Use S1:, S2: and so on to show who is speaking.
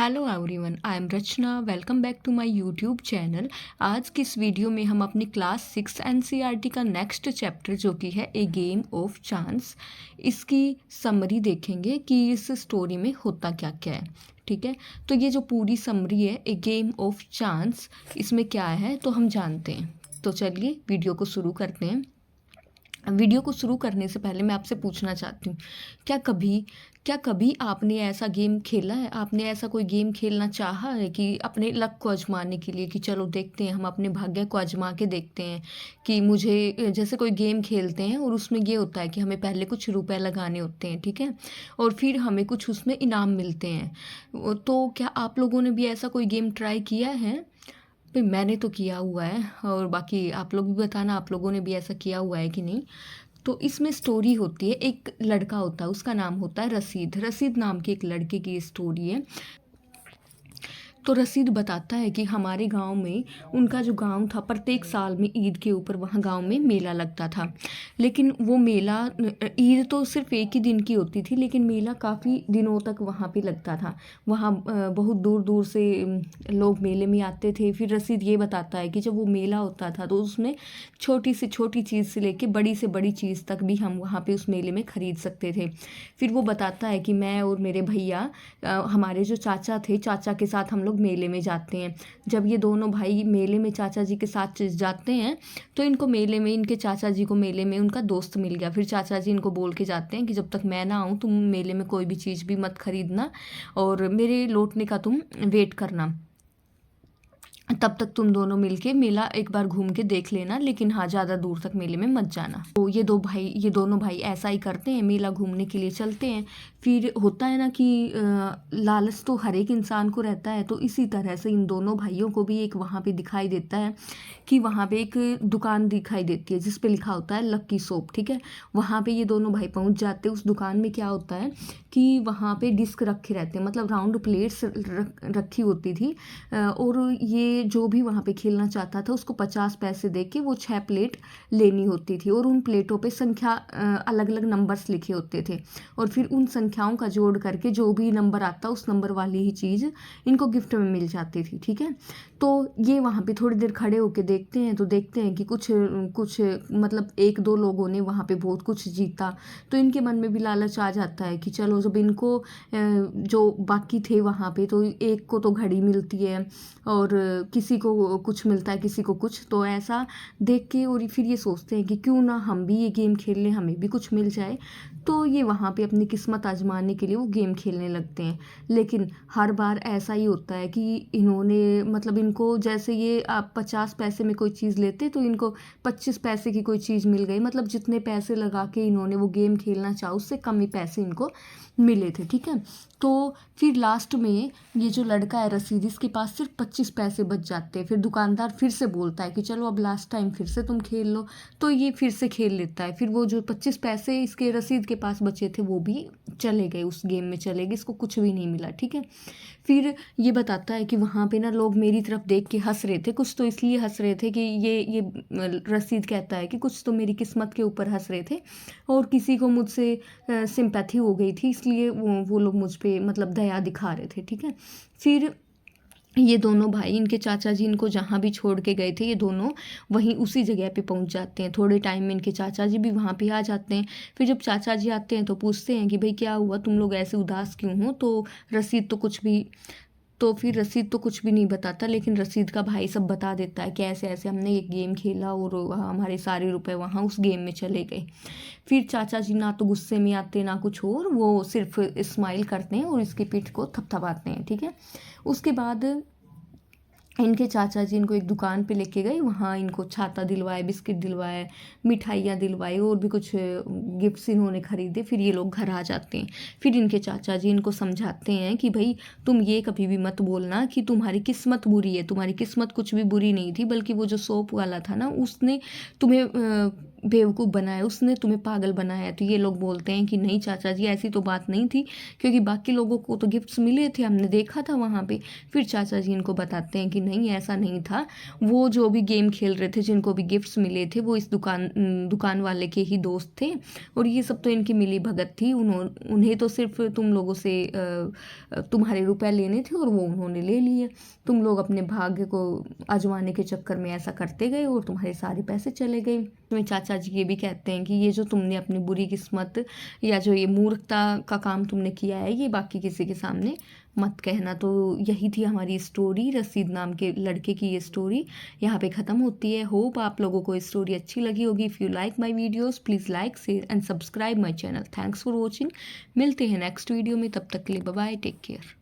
S1: Hello everyone, I am Rachna. Welcome back to my YouTube channel. आज की इस video में हम अपनी क्लास 6 एनसीईआरटी का नेक्स्ट चैप्टर जो कि है ए गेम ऑफ चांस, इसकी समरी देखेंगे कि इस स्टोरी में होता क्या क्या है। ठीक है, तो ये जो पूरी समरी है ए गेम ऑफ चांस, इसमें क्या है तो हम जानते हैं। तो चलिए वीडियो को शुरू करते हैं। वीडियो को शुरू करने से पहले मैं आपसे पूछना चाहती हूँ, क्या कभी आपने ऐसा गेम खेला है? आपने ऐसा कोई गेम खेलना चाहा है कि अपने लक को आजमाने के लिए, कि चलो देखते हैं, हम अपने भाग्य को आजमा के देखते हैं कि मुझे, जैसे कोई गेम खेलते हैं और उसमें ये होता है कि हमें पहले कुछ रुपए लगाने होते हैं, ठीक है, और फिर हमें कुछ उसमें इनाम मिलते हैं। तो क्या आप लोगों ने भी ऐसा कोई गेम ट्राई किया है? भाई मैंने तो किया हुआ है, और बाकी आप लोग भी बताना आप लोगों ने भी ऐसा किया हुआ है कि नहीं। तो इसमें स्टोरी होती है, एक लड़का होता है, उसका नाम होता है रसीद। रसीद नाम के एक लड़के की स्टोरी है। तो रसीद बताता है कि हमारे गांव में, उनका जो गांव था, प्रत्येक साल में ईद के ऊपर वहाँ गांव में मेला लगता था। लेकिन वो मेला, ईद तो सिर्फ एक ही दिन की होती थी, लेकिन मेला काफ़ी दिनों तक वहाँ पे लगता था। वहाँ बहुत दूर दूर से लोग मेले में आते थे। फिर रसीद ये बताता है कि जब वो मेला होता था तो उसमें छोटी से छोटी चीज़ से लेके बड़ी से बड़ी चीज़ तक भी हम वहाँ पे उस मेले में ख़रीद सकते थे। फिर वो बताता है कि मैं और मेरे भैया, हमारे जो चाचा थे, चाचा के साथ हम लोग मेले में जाते हैं। जब ये दोनों भाई मेले में चाचा जी के साथ जाते हैं तो इनको मेले में, इनके चाचा जी को मेले में उनका दोस्त मिल गया। फिर चाचा जी इनको बोल के जाते हैं कि जब तक मैं ना आऊँ तुम मेले में कोई भी चीज़ भी मत खरीदना, और मेरे लौटने का तुम वेट करना, तब तक तुम दोनों मिलके मेला एक बार घूम के देख लेना, लेकिन हाँ ज़्यादा दूर तक मेले में मत जाना। तो ये दोनों भाई ऐसा ही करते हैं, मेला घूमने के लिए चलते हैं। फिर होता है ना कि लालच तो हर एक इंसान को रहता है, तो इसी तरह से इन दोनों भाइयों को भी एक वहाँ पे दिखाई देता है कि वहाँ पे एक दुकान दिखाई देती है जिस पे लिखा होता है लक्की सोप। ठीक है, वहाँ पे ये दोनों भाई पहुँच जाते हैं। उस दुकान में क्या होता है कि वहाँ पे डिस्क रखे रहते हैं, मतलब राउंड प्लेट्स रखी होती थी। और ये जो भी वहाँ पे खेलना चाहता था उसको 50 पैसे दे के वो 6 प्लेट लेनी होती थी, और उन प्लेटों पे संख्या, अलग अलग नंबर्स लिखे होते थे, और फिर उन संख्याओं का जोड़ करके जो भी नंबर आता उस नंबर वाली ही चीज़ इनको गिफ्ट में मिल जाती थी। ठीक है, तो ये वहाँ पे थोड़ी देर खड़े होके देखते हैं, तो देखते हैं कि कुछ कुछ मतलब एक दो लोगों ने वहाँ पे बहुत कुछ जीता। तो इनके मन में भी लालच आ जाता है कि चलो, जब इनको जो बाकी थे वहाँ पे, तो एक को तो घड़ी मिलती है और किसी को कुछ मिलता है, किसी को कुछ, तो ऐसा देख के और फिर ये सोचते हैं कि क्यों ना हम भी ये गेम खेल लें, हमें भी कुछ मिल जाए। तो ये वहाँ पे अपनी किस्मत आजमाने के लिए वो गेम खेलने लगते हैं। लेकिन हर बार ऐसा ही होता है कि इन्होंने, मतलब इनको, जैसे ये आप 50 पैसे में कोई चीज़ लेते तो इनको 25 पैसे की कोई चीज़ मिल गई, मतलब जितने पैसे लगा के इन्होंने वो गेम खेलना चाहा उससे कम ही पैसे इनको मिले थे। ठीक है, तो फिर लास्ट में ये जो लड़का है रसीद, इसके पास सिर्फ 25 पैसे बच जाते हैं। फिर दुकानदार फिर से बोलता है कि चलो अब लास्ट टाइम फिर से तुम खेल लो, तो ये फिर से खेल लेता है। फिर वो जो 25 पैसे इसके रसीद के पास बचे थे वो भी चले गए, उस गेम में चले गए, इसको कुछ भी नहीं मिला। ठीक है, फिर ये बताता है कि वहाँ पे ना लोग मेरी तरफ देख के हंस रहे थे। कुछ तो इसलिए हंस रहे थे कि ये रसीद कहता है कि कुछ तो मेरी किस्मत के ऊपर हंस रहे थे, और किसी को मुझसे सिंपैथी हो गई थी, इसलिए वो लोग मुझ पे मतलब दया दिखा रहे थे। ठीक है, फिर ये दोनों भाई, इनके चाचा जी इनको जहाँ भी छोड़ के गए थे, ये दोनों वहीं उसी जगह पे पहुँच जाते हैं। थोड़े टाइम में इनके चाचा जी भी वहाँ पे आ जाते हैं। फिर जब चाचा जी आते हैं तो पूछते हैं कि भाई क्या हुआ, तुम लोग ऐसे उदास क्यों हो? तो रसीद तो कुछ भी तो फिर रसीद तो कुछ भी नहीं बताता, लेकिन रसीद का भाई सब बता देता है कि ऐसे ऐसे हमने एक गेम खेला और हमारे सारे रुपए वहाँ उस गेम में चले गए। फिर चाचा जी ना तो गुस्से में आते ना कुछ और, वो सिर्फ स्माइल करते हैं और इसकी पीठ को थपथपाते हैं। ठीक है, उसके बाद इनके चाचा जी इनको एक दुकान पे लेके गए, वहाँ इनको छाता दिलवाए, बिस्किट दिलवाए, मिठाइयाँ दिलवाई, और भी कुछ गिफ्ट्स इन्होंने खरीदे। फिर ये लोग घर आ जाते हैं। फिर इनके चाचा जी इनको समझाते हैं कि भाई तुम ये कभी भी मत बोलना कि तुम्हारी किस्मत बुरी है, तुम्हारी किस्मत कुछ भी बुरी नहीं थी, बल्कि वो जो सोप वाला था ना, उसने तुम्हें बेवकूफ़ बनाया, उसने तुम्हें पागल बनाया। तो ये लोग बोलते हैं कि नहीं चाचा जी, ऐसी तो बात नहीं थी, क्योंकि बाकी लोगों को तो गिफ्ट्स मिले थे, हमने देखा था वहाँ पे। फिर चाचा जी इनको बताते हैं कि नहीं ऐसा नहीं था, वो जो भी गेम खेल रहे थे, जिनको भी गिफ्ट्स मिले थे, वो इस दुकान वाले के ही दोस्त थे, और ये सब तो इनकी मिली भगत थी। उन्हें तो सिर्फ तुम लोगों से तुम्हारे रुपए लेने थे और वो उन्होंने ले लिए। तुम लोग अपने भाग्य को आजमाने के चक्कर में ऐसा करते गए और तुम्हारे सारे पैसे चले गए। तुम्हें चाचा जी ये भी कहते हैं कि ये जो तुमने अपनी बुरी किस्मत या जो ये मूर्खता का काम तुमने किया है, ये बाकी किसी के सामने मत कहना। तो यही थी हमारी स्टोरी, रसीद नाम के लड़के की ये स्टोरी यहाँ पे ख़त्म होती है। होप आप लोगों को स्टोरी अच्छी लगी होगी। If you like my videos please like, share and subscribe my channel. Thanks for watching. मिलते हैं नेक्स्ट वीडियो में, तब तक के लिए बाय बाय, टेक केयर।